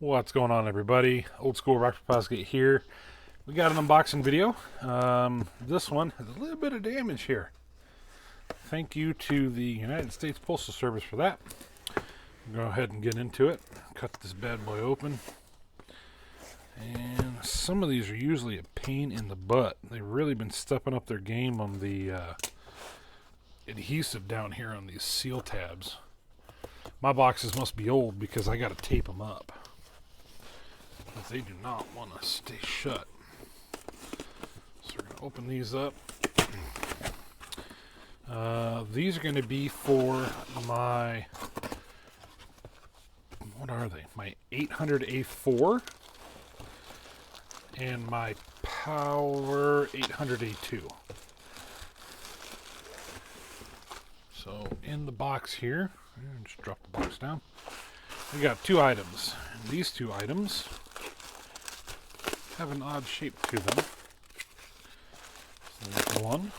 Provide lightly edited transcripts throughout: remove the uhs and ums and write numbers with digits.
What's going on, everybody? Old school Rockford Fosgate here. We got an unboxing video. This one has a little bit of damage here. Thank you to the United States Postal Service for that. Go ahead and get into it. Cut this bad boy open. And some of these are usually a pain in the butt. They've really been stepping up their game on the adhesive down here on these seal tabs. My boxes must be old because I got to tape them up. They do not want to stay shut. So we're going to open these up. These are going to be for my, what are they? My 800A4 and my Power 800A2. So in the box here, just drop the box down. We got two items. And these two items have an odd shape to them. So there's one.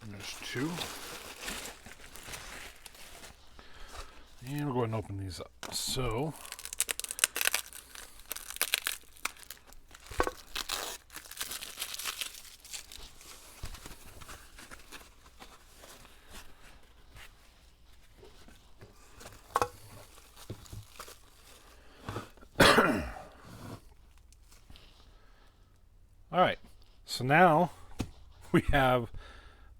And there's two. And we'll go ahead and open these up. So Alright, so now we have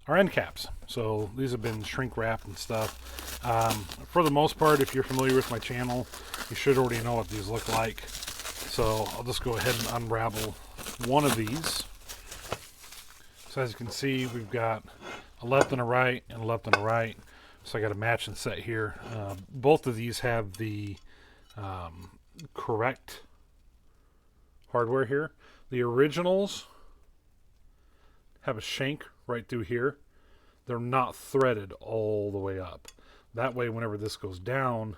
our end caps. So these have been shrink wrapped and stuff. For the most part, if you're familiar with my channel, you should already know what these look like. So I'll just go ahead and unravel one of these. So as you can see, we've got a left and a right and a left and a right. So I got a matching set here. Both of these have the correct hardware here. The originals have a shank right through here. They're not threaded all the way up. That way, whenever this goes down,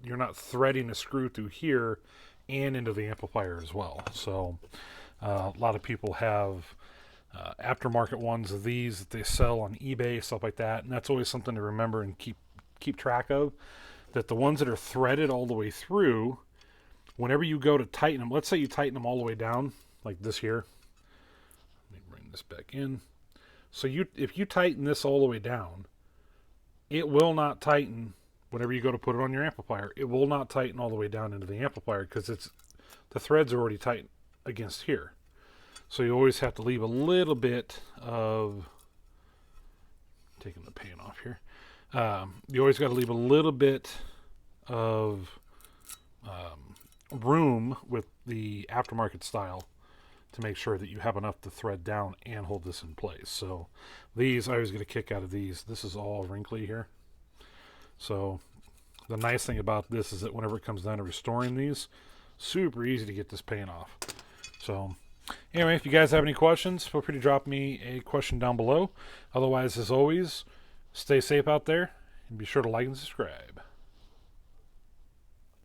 you're not threading a screw through here and into the amplifier as well. So a lot of people have aftermarket ones of these that they sell on eBay, stuff like that, and that's always something to remember and keep track of. That the ones that are threaded all the way through, whenever you go to tighten them, let's say you tighten them all the way down, like this here. Let me bring this back in. So if you tighten this all the way down, it will not tighten whenever you go to put it on your amplifier. It will not tighten all the way down into the amplifier because the threads are already tight against here. So you always have to leave a little bit of, taking the pan off here, you always got to leave a little bit of room with the aftermarket style to make sure that you have enough to thread down and hold this in place. So these, I always get a kick out of these. This is all wrinkly here. So the nice thing about this is that whenever it comes down to restoring these, super easy to get this paint off. So anyway, if you guys have any questions, feel free to drop me a question down below. Otherwise, as always, stay safe out there and be sure to like and subscribe.